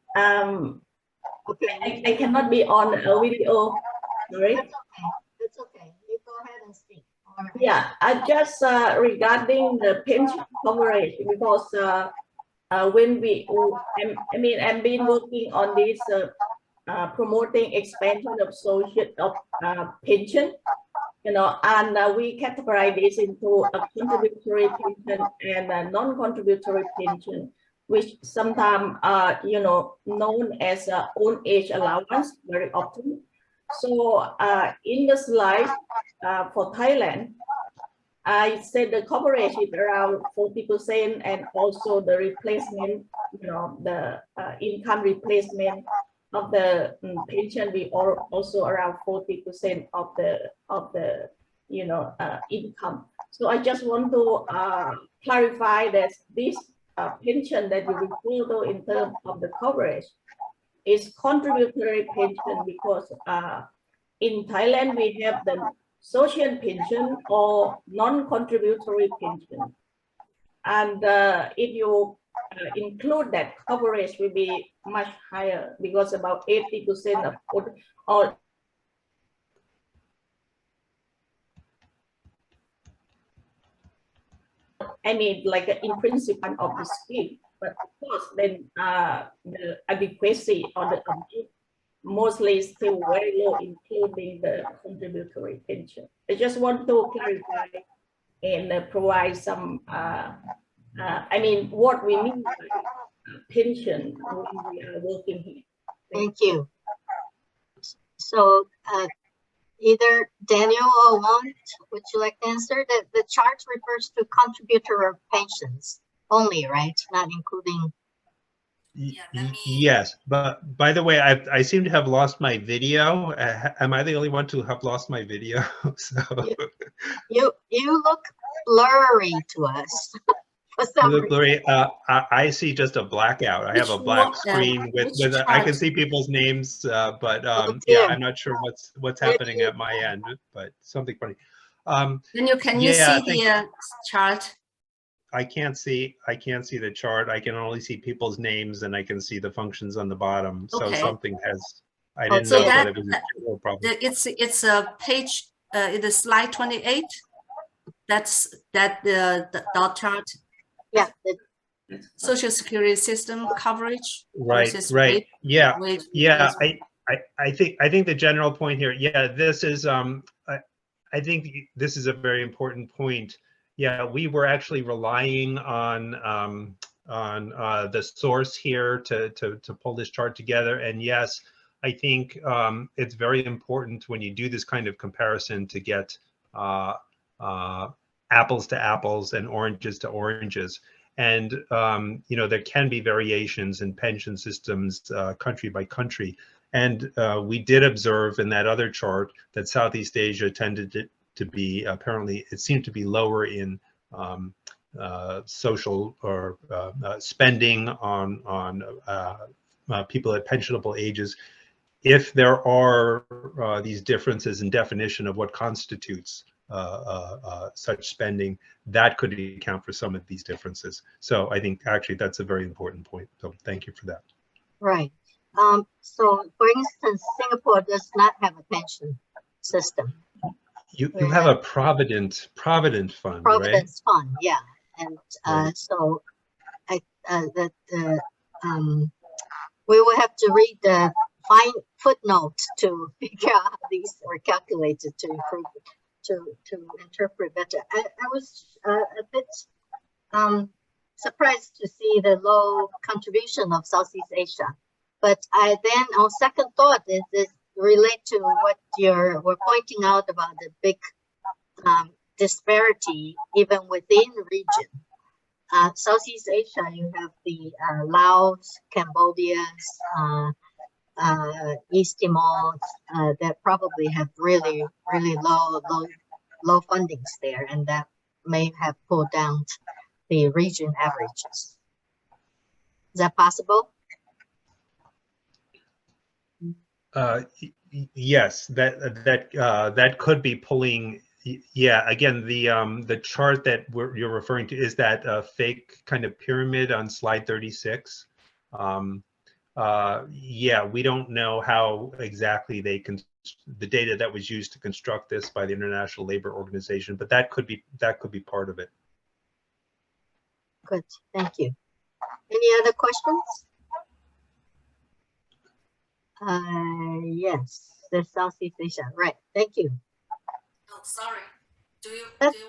Okay. I cannot be on a video. Sorry. That's okay. You go ahead and speak. Yeah, I just regarding the pension coverage, because when I've been working on this promoting expansion of pension, and we categorize this into a contributory pension and a non-contributory pension, which sometimes are known as old age allowance very often. So in the slide for Thailand, I said the coverage is around 40%, and also the replacement, the income replacement of the pension, we are also around 40% of the income. So I just want to clarify that this pension that we refer to in terms of the coverage is contributory pension, because in Thailand we have the social pension or non-contributory pension, and if you include that, coverage will be much higher, because about 80% of all like in principle of the scheme, but of course then the adequacy or the amount mostly is still very low, including the contributory pension. I just want to clarify and provide some what we mean by pension when we are working here. Thank you. So either Daniel or Wang, would you like to answer? The chart refers to contributory pensions only, right? Not including Yeah, let me. Yes, but by the way, I seem to have lost my video. Am I the only one to have lost my video? So You look blurry to us for you some look reason. blurry. I see just a blackout. I have Which a black one, screen with which I can chart? see people's names, but Oh yeah, dear. I'm not sure what's Maybe happening at my end, but something funny. Can you Yeah, see I think the chart? I can't see the chart. I can only see people's names and I can see the functions on the bottom. So Okay. something has, I Oh, didn't So know that that it was a general problem. it's a page. It is slide 28. That's the dot chart. yeah, Social Security system coverage Right, versus right. Yeah, wage yeah. replacement. I think the general point here, yeah, this is I think this is a very important point. Yeah, we were actually relying on the source here to pull this chart together. And yes, I think it's very important when you do this kind of comparison to get apples to apples and oranges to oranges. And you know, there can be variations in pension systems country by country. And we did observe in that other chart that Southeast Asia tended to be, apparently, it seemed to be lower in social or spending on people at pensionable ages. If there are these differences in definition of what constitutes such spending, that could account for some of these differences. So I think actually that's a very important point. So thank you for that. right. So for instance, Singapore does not have a pension system. You have a Provident Fund, right? Providence Fund, yeah, and Right. so we will have to read the fine footnote to figure out how these were calculated to improve to interpret better. I was a bit surprised to see the low contribution of Southeast Asia, but I then on second thought is relate to what we're pointing out about the big disparity even within region. Southeast Asia, you have the Laos, Cambodia, East Timor that probably have really low fundings there, and that may have pulled down the region averages. Is that possible? Yes, that could be pulling. Yeah, again, the chart that you're referring to is that fake kind of pyramid on slide 36. Yeah, we don't know how exactly the data that was used to construct this by the International Labor Organization, but that could be part of it. Good, thank you. Any other questions? Yes, the Southeast Asia, right? Thank you. Oh, sorry. Do you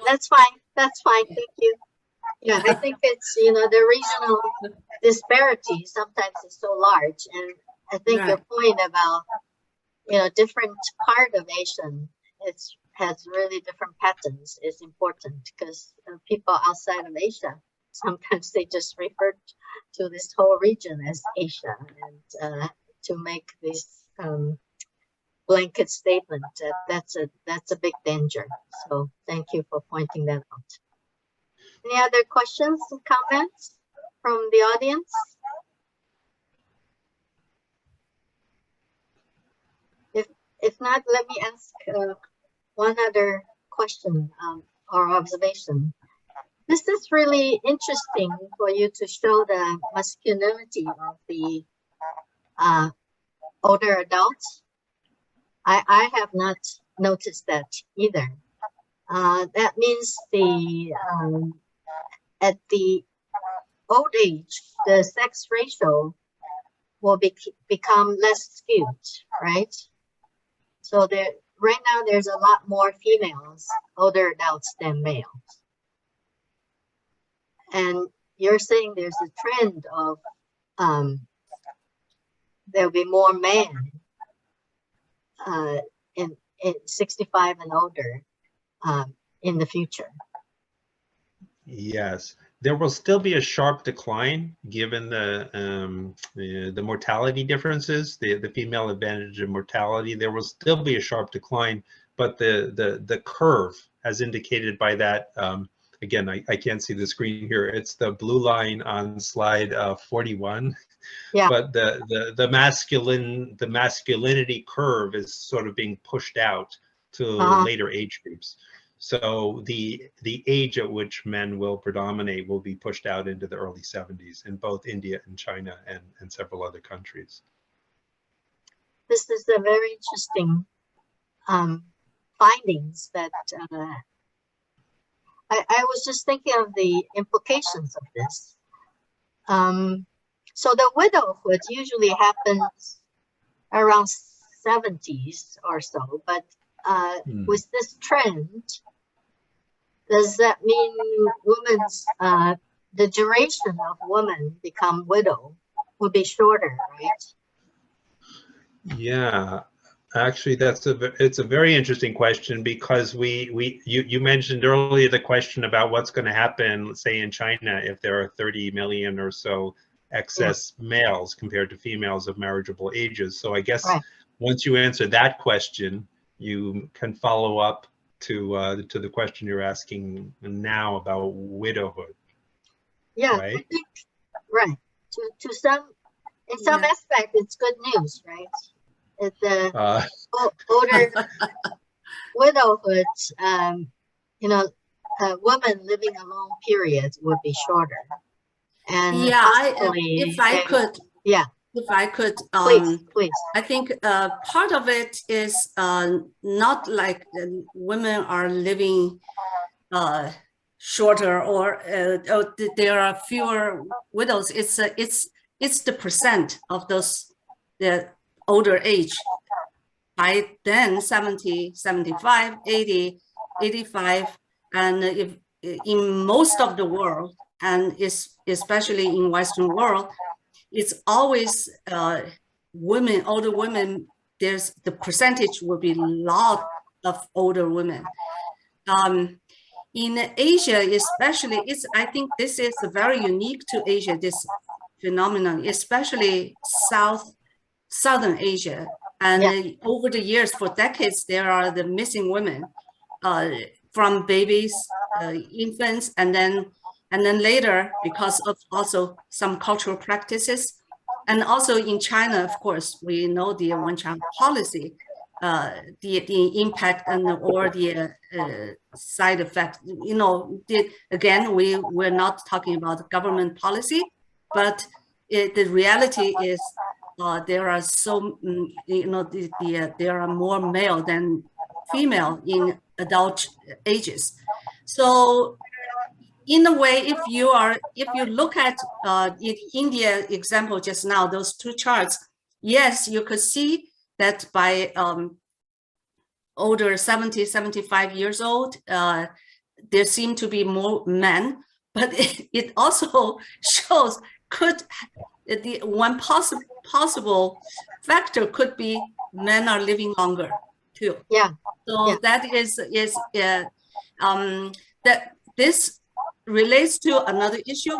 That's fine. That's fine. Thank you. Yeah, I think it's, you know, the regional disparity sometimes is so large, and I think your point about, you know, different part of Asia has really different patterns is important, because people outside of Asia sometimes they just refer to this whole region as Asia, and to make this blanket statement, that's a big danger. So thank you for pointing that out. Any other questions and comments from the audience? If not, let me ask one other question or observation. This is really interesting for you to show the masculinity of the older adults. I have not noticed that either. That means at the old age, the sex ratio will become less skewed, right? So right now there's a lot more females, older adults, than males. And you're saying there's a trend of there'll be more men in 65 and older in the future. Yes, there will still be a sharp decline given the mortality differences, the female advantage in mortality. There will still be a sharp decline, but the curve, as indicated by that, again, I can't see the screen here. It's the blue line on slide 41. Yeah. But the masculinity curve is sort of being pushed out to later age groups. So the age at which men will predominate will be pushed out into the early 70s in both India and China and several other countries. This is a very interesting findings that I was just thinking of the implications of this. So the widowhood usually happens around 70s or so, but with this trend, does that mean women's the duration of women become widow will be shorter, right? Yeah, actually, it's a very interesting question, because you mentioned earlier the question about what's going to happen, let's say in China, if there are 30 million or so excess males compared to females of marriageable ages. So I guess once you answer that question, you can follow up to the question you're asking now about widowhood. Yeah, right? I think, right. To some, in some aspect, it's good news, right? The older widowhood, women living a long period would be shorter. And if I could, please. I think part of it is not like women are living shorter or there are fewer widows. It's the percent of those the older age. By then 70, 75, 80, 85, and if in most of the world, and especially in Western world, it's always women, older women. There's the percentage will be a lot of older women. In Asia, especially, I think this is very unique to Asia. This phenomenon, especially Southern Asia, and over the years, for decades, there are the missing women from babies, infants, and then later, because of also some cultural practices, and also in China, of course, we know the one-child policy, the impact or the side effect. Again, we're not talking about government policy, but the reality is there are there are more male than female in adult ages. So in a way, if you look at in India example just now, those two charts, yes, you could see that by older 70, 75 years old, there seem to be more men, but it also shows the one possible factor could be men are living longer too. Yeah. So that is that this relates to another issue.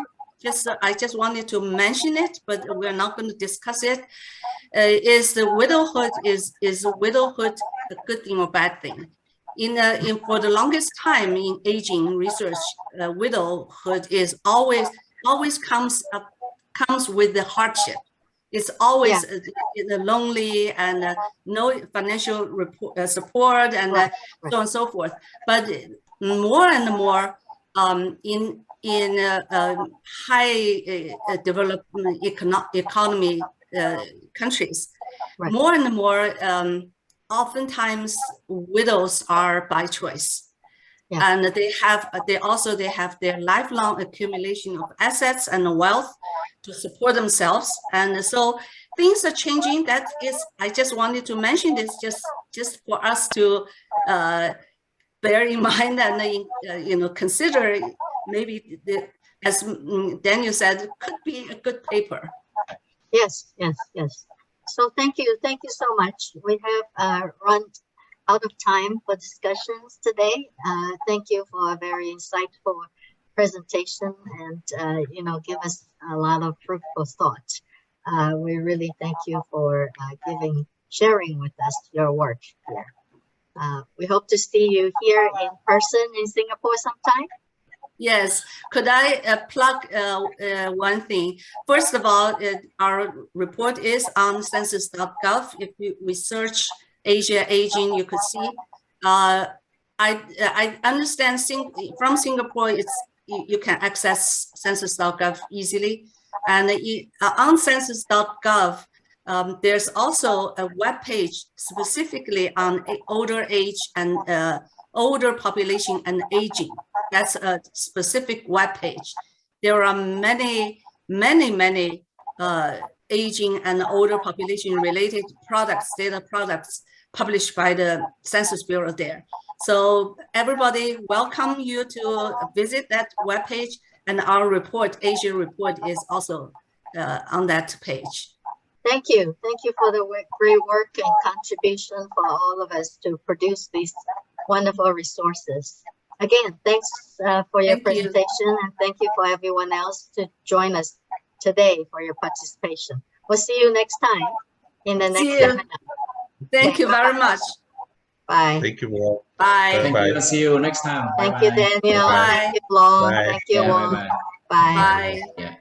I just wanted to mention it, but we're not going to discuss it. Is the widowhood is widowhood a good thing or bad thing? For the longest time in aging research, widowhood is always comes with the hardship. It's always lonely and no financial support and so on and so forth. But more and more in high development economy countries, more and more oftentimes widows are by choice. And they have their lifelong accumulation of assets and wealth to support themselves, and so things are changing. That is, I just wanted to mention this just for us to bear in mind and consider. Maybe as Daniel said, it could be a good paper. Yes. So thank you so much. We have run out of time for discussions today. Thank you for a very insightful presentation and, give us a lot of fruitful thought. We really thank you for sharing with us your work here. We hope to see you here in person in Singapore sometime. Yes, could I plug one thing? First of all, our report is on census.gov. If we search Asia Aging, you could see. I understand from Singapore, you can access census.gov easily. And on census.gov, there's also a web page specifically on older age and older population and aging. That's a specific web page. There are many aging and older population related products, data products published by the Census Bureau there. So everybody, welcome you to visit that web page, and our report, Asia report, is also on that page. Thank you. Thank you for the great work and contribution for all of us to produce these wonderful resources. Again, thanks for your presentation, and thank you for everyone else to join us today for your participation. We'll see you next time in the next seminar. Thank you very much. Bye. Thank you all. Bye. Thank you. See you next time. Thank you, Daniel. Bye. Thank you, Long. Bye. Thank you, Yeah, Wong. bye-bye. Bye. Bye. Yeah.